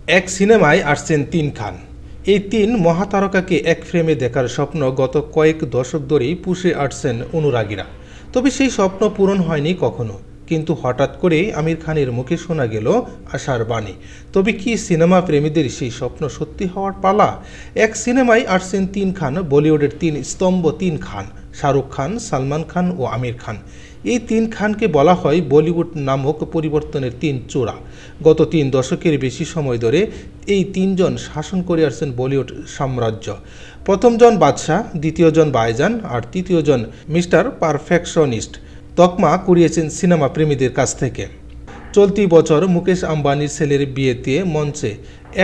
এক সিনেমায় আসছেন তিন খান। এই তিন মহাতারকাকে এক ফ্রেমে দেখার স্বপ্ন গত কয়েক দশক ধরেই পুষে আসছেন অনুরাগীরা। তবে সেই স্বপ্ন পূরণ হয়নি কখনো। কিন্তু হঠাৎ করেই আমির খানের মুখে শোনা গেল আশার বাণী। তবে কি সিনেমা প্রেমীদের সেই স্বপ্ন সত্যি হওয়ার পালা? এক সিনেমায় আসছেন তিন খান, বলিউডের তিন স্তম্ভ তিন খান, শাহরুখ খান, সালমান খান ও আমির খান। এই তিন খানকে বলা হয় বলিউড নামক পরিবর্তনের তিন চূড়া। গত ৩ দশকের বেশি সময় ধরে এই তিনজন শাসন করে আসছেন বলিউড সাম্রাজ্য। প্রথমজন বাদশাহ, দ্বিতীয়জন ভাইজান আর তৃতীয়জন মিস্টার পারফেকশনিস্ট তকমা কুড়িয়েছেন সিনেমা প্রেমীদের কাছ থেকে। চলতি বছর মুকেশ আম্বানির ছেলের বিয়েতে মঞ্চে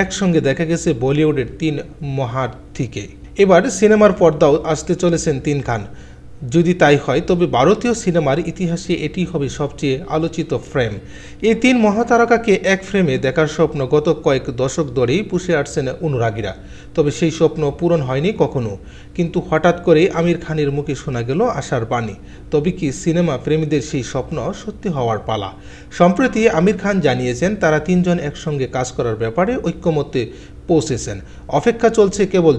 একসঙ্গে দেখা গেছে বলিউডের তিন মহারথীকে। এবার সিনেমার পর্দাও আসতে চলেছেন তিন খান। যদি তাই হয় তবে ভারতীয় সিনেমার ইতিহাসে এটি হবে সবচেয়ে আলোচিত ফ্রেম। এই তিন মহাতারকাকে এক ফ্রেমে দেখার স্বপ্ন গত কয়েক দশক ধরেই পুষে আসছেন অনুরাগীরা। তবে সেই স্বপ্ন পূরণ হয়নি কখনো। কিন্তু হঠাৎ করে আমির খানের মুখে শোনা গেল আশার বাণী। তবে কি সিনেমা প্রেমীদের সেই স্বপ্ন সত্যি হওয়ার পালা? সম্প্রতি আমির খান জানিয়েছেন তারা তিনজন একসঙ্গে কাজ করার ব্যাপারে ঐক্যমত্যে পৌঁছেছেন। অপেক্ষা চলছে কেবল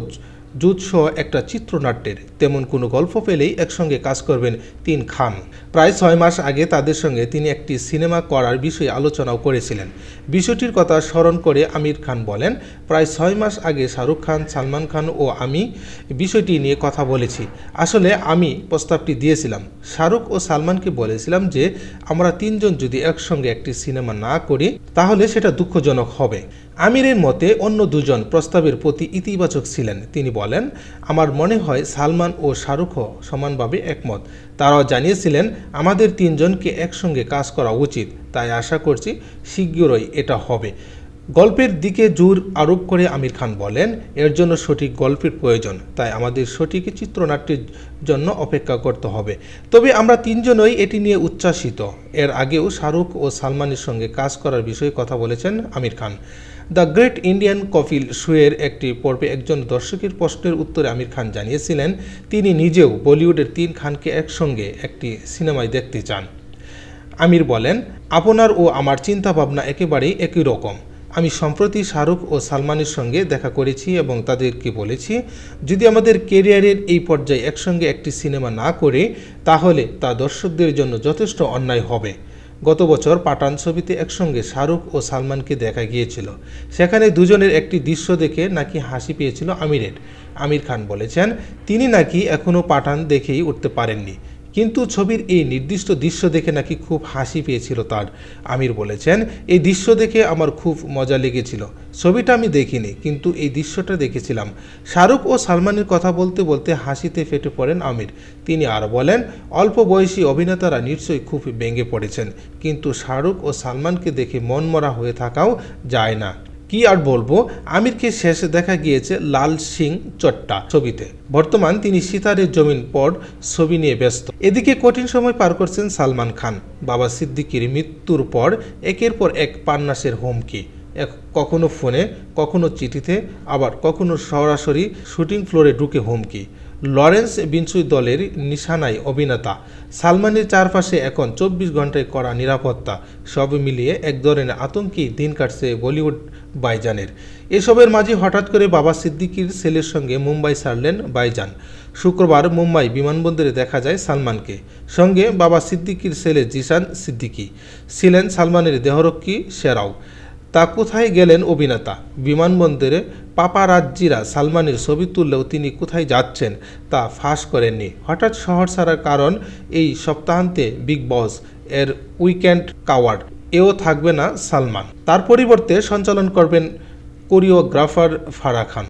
জুৎসহ একটা চিত্রনাট্যের। তেমন কোনো গল্প পেলেই একসঙ্গে কাজ করবেন তিন খান। প্রায় ৬ মাস আগে তাদের সঙ্গে তিনি একটি সিনেমা করার বিষয়ে আলোচনাও করেছিলেন। বিষয়টির কথা স্মরণ করে আমির খান বলেন, প্রায় ৬ মাস আগে শাহরুখ খান, সালমান খান ও আমি বিষয়টি নিয়ে কথা বলেছি। আসলে আমি প্রস্তাবটি দিয়েছিলাম। শাহরুখ ও সালমানকে বলেছিলাম যে আমরা তিনজন যদি একসঙ্গে একটি সিনেমা না করি তাহলে সেটা দুঃখজনক হবে। আমিরের মতে অন্য দুজন প্রস্তাবের প্রতি ইতিবাচক ছিলেন। তিনি বলেন, আমার মনে হয় সালমান ও শাহরুখও সমানভাবে একমত। তারাও জানিয়েছিলেন আমাদের তিনজনকে একসঙ্গে কাজ করা উচিত। তাই আশা করছি শীঘ্রই এটা হবে। গল্পের দিকে জোর আরোপ করে আমির খান বলেন, এর জন্য সঠিক গল্পের প্রয়োজন। তাই আমাদের সঠিক চিত্রনাট্যের জন্য অপেক্ষা করতে হবে। তবে আমরা তিনজনই এটি নিয়ে উচ্ছ্বাসিত। এর আগেও শাহরুখ ও সালমানের সঙ্গে কাজ করার বিষয়ে কথা বলেছেন Aamir Khan. The great Indian Kafil শোয়ের একটি পর্বে একজন দর্শকের প্রশ্নের উত্তরে আমির খান জানিয়েছিলেন তিনি নিজেও বলিউডের তিন খানকে একসঙ্গে একটি সিনেমায় দেখতে চান। আমির বলেন, আপনার ও আমার চিন্তাভাবনা একেবারেই একই রকম। আমি সম্প্রতি শাহরুখ ও সালমানের সঙ্গে দেখা করেছি এবং তাদেরকে বলেছি যদি আমাদের কেরিয়ারের এই পর্যায়ে একসঙ্গে একটি সিনেমা না করে তাহলে তা দর্শকদের জন্য যথেষ্ট অন্যায় হবে। গত বছর পাঠান ছবিতে একসঙ্গে শাহরুখ ও সালমানকে দেখা গিয়েছিল। সেখানে দুজনের একটি দৃশ্য দেখে নাকি হাসি পেয়েছিল আমিরের। আমির খান বলেছেন তিনি নাকি এখনও পাঠান দেখেই উঠতে পারেননি, কিন্তু ছবির এই নির্দিষ্ট দৃশ্য দেখে নাকি খুব হাসি পেয়েছিল তার। আমির বলেছেন এই দৃশ্য দেখে আমার খুব মজা লেগেছিল। ছবিটা আমি দেখিনি, কিন্তু এই দৃশ্যটা দেখেছিলাম। শাহরুখ ও সালমানের কথা বলতে বলতে হাসিতে ফেটে পড়েন আমির। তিনি আরও বলেন, অল্প বয়সী অভিনেতারা নিশ্চয়ই খুব ভেঙে পড়েছেন, কিন্তু শাহরুখ ও সালমানকে দেখে মনমরা হয়ে থাকাও যায় না। কি আর বলবো, আমিরকে শেষে দেখা গিয়েছে লাল সিং চট্টা ছবিতে। বর্তমান তিনি সিতারে জমিন পর ছবি নিয়ে ব্যস্ত। এদিকে কঠিন সময় পার করছেন সালমান খান। বাবা সিদ্দিকীর মৃত্যুর পর একের পর এক পান্নাসের হুমকি, কখনো ফোনে, কখনো চিঠিতে, আবার কখনো সরাসরি শুটিং ফ্লোরে ঢুকে হুমকি। লরেন্স বিনসুই দলের নিশানায় অভিনেতা। সালমানের চারপাশে এখন ২৪ ঘন্টায় কড়া নিরাপত্তা। সব মিলিয়ে এক ধরনের আতঙ্কেই দিন কাটছে বলিউড ভাইজানের। এসবের মাঝে হঠাৎ করে বাবা সিদ্দিকীর ছেলের সঙ্গে মুম্বাই ছাড়লেন ভাইজান। শুক্রবার মুম্বাই বিমানবন্দরে দেখা যায় সালমানকে। সঙ্গে বাবা সিদ্দিকীর ছেলে জিসান সিদ্দিকী ছিলেন সালমানের দেহরক্ষী সেরাও। তা কোথায় গেলেন অভিনেতা? বিমানবন্দরে পাপারাজ্জিরা সালমানের ছবি তুললেও তিনি কোথায় যাচ্ছেন তা ফাঁস করেননি। হঠাৎ শহর ছাড়ার কারণ এই সপ্তাহান্তে বিগ বস এর উইকেন্ড কাওয়ার্ড এও থাকবে না সালমান। তার পরিবর্তে সঞ্চালন করবেন কোরিওগ্রাফার ফারাহ খান।